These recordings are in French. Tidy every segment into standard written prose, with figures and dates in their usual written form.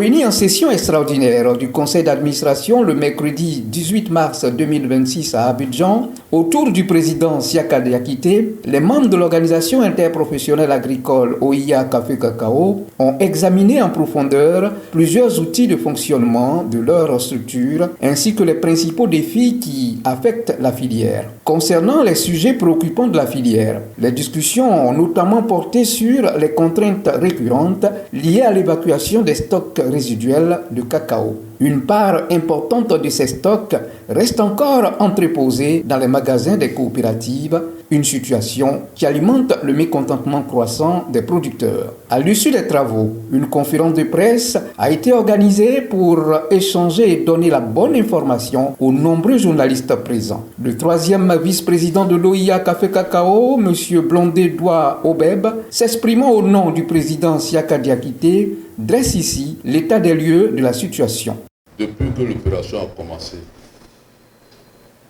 Réunis en session extraordinaire du conseil d'administration le mercredi 18 mars 2026 à Abidjan, autour du président Siaka Diakité, les membres de l'organisation interprofessionnelle agricole OIA Café Cacao ont examiné en profondeur plusieurs outils de fonctionnement de leur structure ainsi que les principaux défis qui affectent la filière. Concernant les sujets préoccupants de la filière, les discussions ont notamment porté sur les contraintes récurrentes liées à l'évacuation des stocks résiduels de cacao. Une part importante de ces stocks reste encore entreposée dans les magasins des coopératives, une situation qui alimente le mécontentement croissant des producteurs. À l'issue des travaux, une conférence de presse a été organisée pour échanger et donner la bonne information aux nombreux journalistes présents. Le troisième vice-président de l'OIA Café Cacao, M. Blondé Doua Obeb, s'exprimant au nom du président Siaka Diakité, dresse ici l'état des lieux de la situation. Depuis que l'opération a commencé,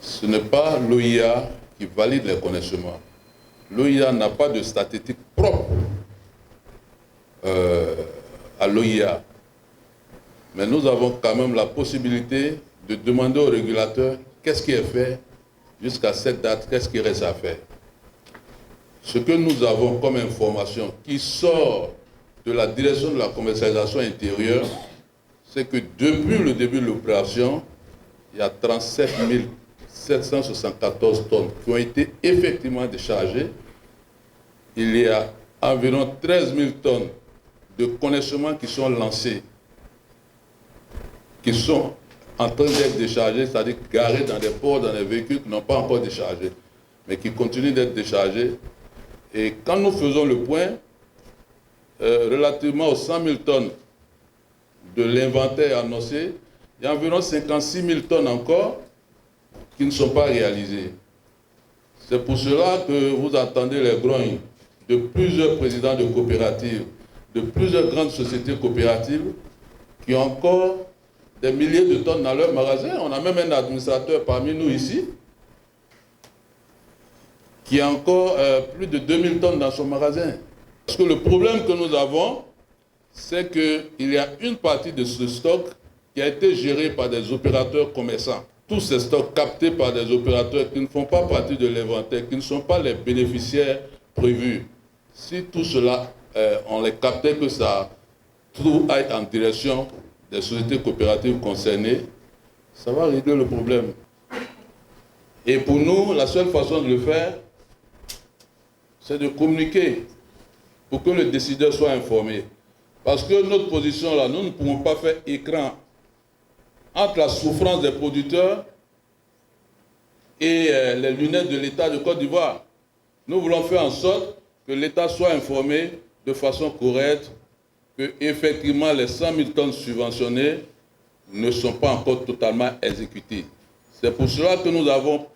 ce n'est pas l'OIA qui valide les connaissements. L'OIA n'a pas de statistique propre à l'OIA. Mais nous avons quand même la possibilité de demander au régulateur qu'est-ce qui est fait jusqu'à cette date, qu'est-ce qui reste à faire. Ce que nous avons comme information qui sort de la direction de la commercialisation intérieure, c'est que depuis le début de l'opération, il y a 37 774 tonnes qui ont été effectivement déchargées. Il y a environ 13 000 tonnes de connaissements qui sont lancés, qui sont en train d'être déchargés, c'est-à-dire garés dans des ports, dans des véhicules qui n'ont pas encore déchargé, mais qui continuent d'être déchargés. Et quand nous faisons le point, relativement aux 100 000 tonnes de l'inventaire annoncé, il y a environ 56 000 tonnes encore qui ne sont pas réalisées. C'est pour cela que vous entendez les grognes de plusieurs présidents de coopératives, de plusieurs grandes sociétés coopératives qui ont encore des milliers de tonnes dans leur magasin. On a même un administrateur parmi nous ici qui a encore plus de 2000 tonnes dans son magasin. Parce que le problème que nous avons, c'est qu'il y a une partie de ce stock qui a été géré par des opérateurs commerçants. Tous ces stocks captés par des opérateurs qui ne font pas partie de l'inventaire, qui ne sont pas les bénéficiaires prévus. Si tout cela, on les captait, que ça tout aille en direction des sociétés coopératives concernées, ça va régler le problème. Et pour nous, la seule façon de le faire, c'est de communiquer pour que le décideur soit informé. Parce que notre position là, nous ne pouvons pas faire écran entre la souffrance des producteurs et les lunettes de l'État de Côte d'Ivoire. Nous voulons faire en sorte que l'État soit informé de façon correcte que effectivement les 100 000 tonnes subventionnées ne sont pas encore totalement exécutées. C'est pour cela que nous avons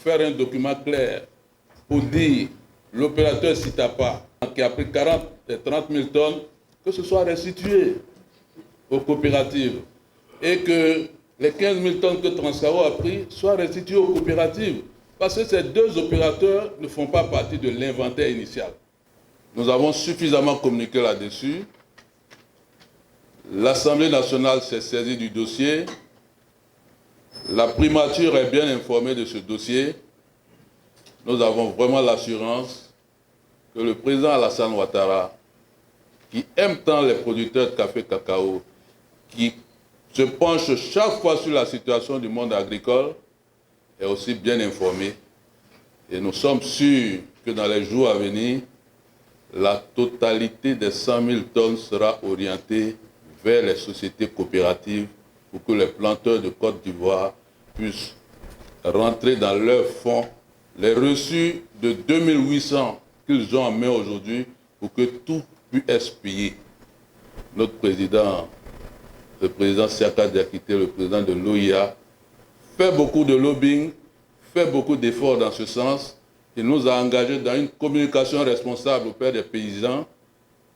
fait un document clair pour dire l'opérateur Citapa qui a pris 40 et 30 000 tonnes, que ce soit restitué aux coopératives et que les 15 000 tonnes que Transcaro a pris soient restituées aux coopératives parce que ces deux opérateurs ne font pas partie de l'inventaire initial. Nous avons suffisamment communiqué là-dessus. L'Assemblée nationale s'est saisie du dossier. La primature est bien informée de ce dossier. Nous avons vraiment l'assurance que le président Alassane Ouattara, qui aime tant les producteurs de café cacao, qui se penche chaque fois sur la situation du monde agricole, est aussi bien informé. Et nous sommes sûrs que dans les jours à venir, la totalité des 100 000 tonnes sera orientée vers les sociétés coopératives pour que les planteurs de Côte d'Ivoire puissent rentrer dans leurs fonds les reçus de 2800 qu'ils ont en main aujourd'hui pour que tout puisse être payé. Notre président, le président Siaka Diakité, le président de l'OIA, fait beaucoup de lobbying, fait beaucoup d'efforts dans ce sens. Il nous a engagés dans une communication responsable auprès des paysans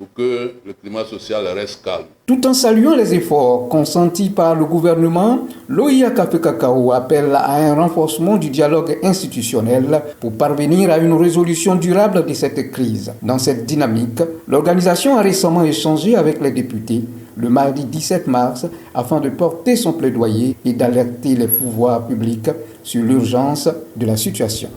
pour que le climat social reste calme. Tout en saluant les efforts consentis par le gouvernement, l'OIA Café Cacao appelle à un renforcement du dialogue institutionnel pour parvenir à une résolution durable de cette crise. Dans cette dynamique, l'organisation a récemment échangé avec les députés le mardi 17 mars afin de porter son plaidoyer et d'alerter les pouvoirs publics sur l'urgence de la situation.